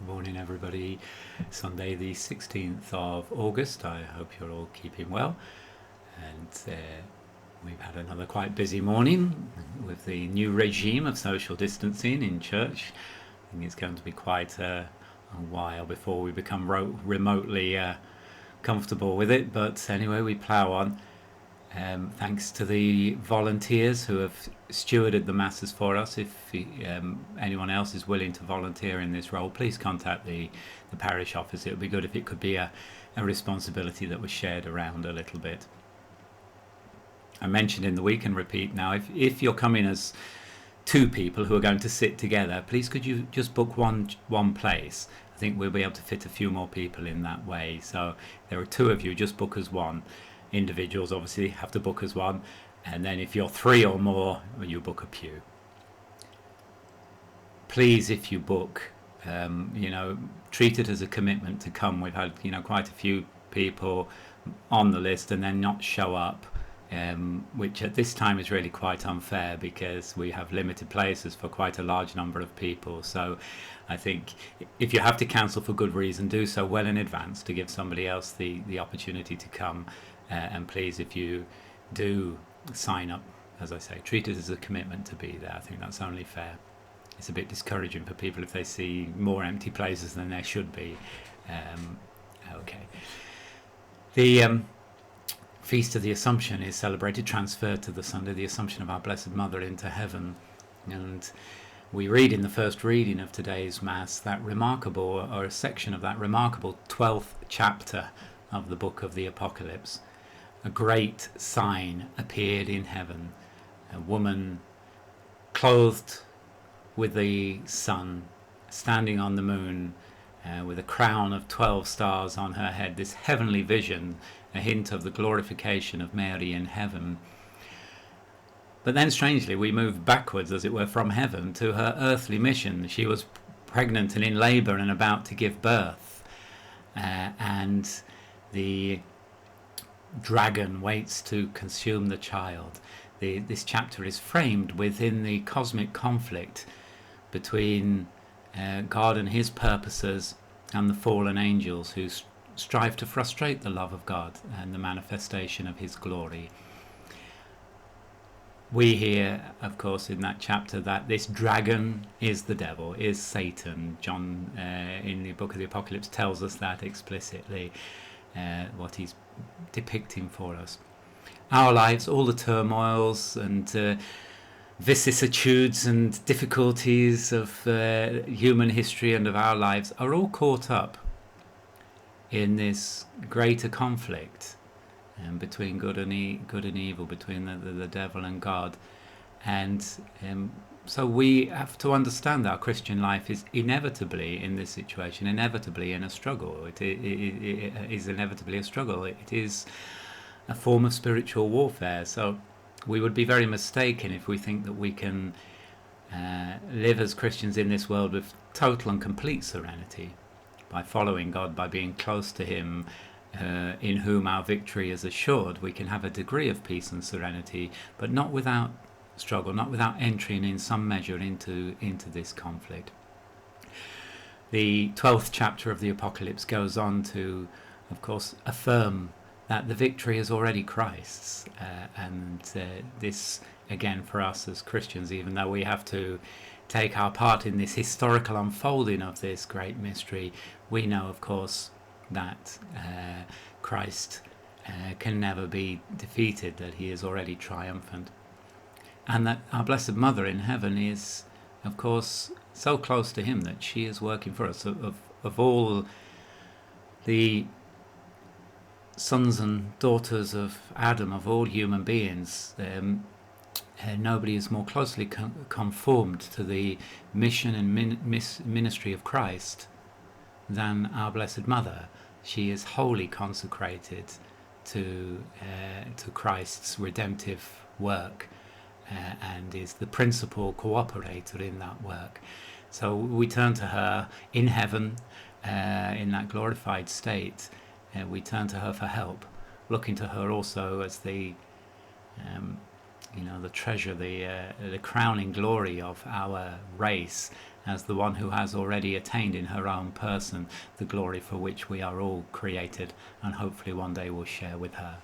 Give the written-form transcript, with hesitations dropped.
Good morning, everybody. Sunday, the 16th of August. I hope you're all keeping well. And we've had another quite busy morning with the new regime of social distancing in church. I think it's going to be quite a while before we become remotely comfortable with it. But anyway, we plough on. Thanks to the volunteers who have stewarded the masses for us. If anyone else is willing to volunteer in this role, please contact the parish office. It would be good if it could be a responsibility that was shared around a little bit. I mentioned in the week and repeat now, if you're coming as two people who are going to sit together, please could you just book one place. I think we'll be able to fit a few more people in that way. So there are two of you, just book as one. Individuals obviously have to book as one, and then if you're three or more, you book a pew. Please, if you book, treat it as a commitment to come. We've had quite a few people on the list and then not show up, which at this time is really quite unfair because we have limited places for quite a large number of people. So I think if you have to cancel for good reason, do so well in advance to give somebody else the opportunity to come. And please, if you do sign up, as I say, treat it as a commitment to be there. I think that's only fair. It's a bit discouraging for people if they see more empty places than there should be. Okay. The Feast of the Assumption is celebrated, transferred to the Sunday, the Assumption of our Blessed Mother into heaven. And we read in the first reading of today's Mass that remarkable, or a section of that remarkable 12th chapter of the book of the Apocalypse. A great sign appeared in heaven, a woman clothed with the sun, standing on the moon, with a crown of 12 stars on her head. This heavenly vision, a hint of the glorification of Mary in heaven. But then strangely we move backwards, as it were, from heaven to her earthly mission. She was pregnant and in labour and about to give birth, and the dragon waits to consume the child. This chapter is framed within the cosmic conflict between God and his purposes and the fallen angels who strive to frustrate the love of God and the manifestation of his glory. We hear, of course, in that chapter that this dragon is the devil, is Satan. John, in the book of the Apocalypse, tells us that explicitly, what he's depicting for us. Our lives, all the turmoils and vicissitudes and difficulties of human history and of our lives are all caught up in this greater conflict between good and evil, between the devil and God. And so we have to understand our Christian life is inevitably in this situation, inevitably in a struggle. It is inevitably a struggle. It is a form of spiritual warfare. So we would be very mistaken if we think that we can live as Christians in this world with total and complete serenity by following God, by being close to him, in whom our victory is assured. We can have a degree of peace and serenity, but not without struggle, not without entering in some measure into this conflict. The 12th chapter of the Apocalypse goes on to, of course, affirm that the victory is already Christ's, and this, again, for us as Christians, even though we have to take our part in this historical unfolding of this great mystery, we know, of course, that Christ can never be defeated, that he is already triumphant. And that our Blessed Mother in heaven is, of course, so close to him that she is working for us. Of all the sons and daughters of Adam, of all human beings, nobody is more closely conformed to the mission and ministry of Christ than our Blessed Mother. She is wholly consecrated to Christ's redemptive work, and is the principal cooperator in that work. So we turn to her in heaven, in that glorified state. We turn to her for help, looking to her also as the treasure, the crowning glory of our race, as the one who has already attained in her own person the glory for which we are all created and hopefully one day will share with her.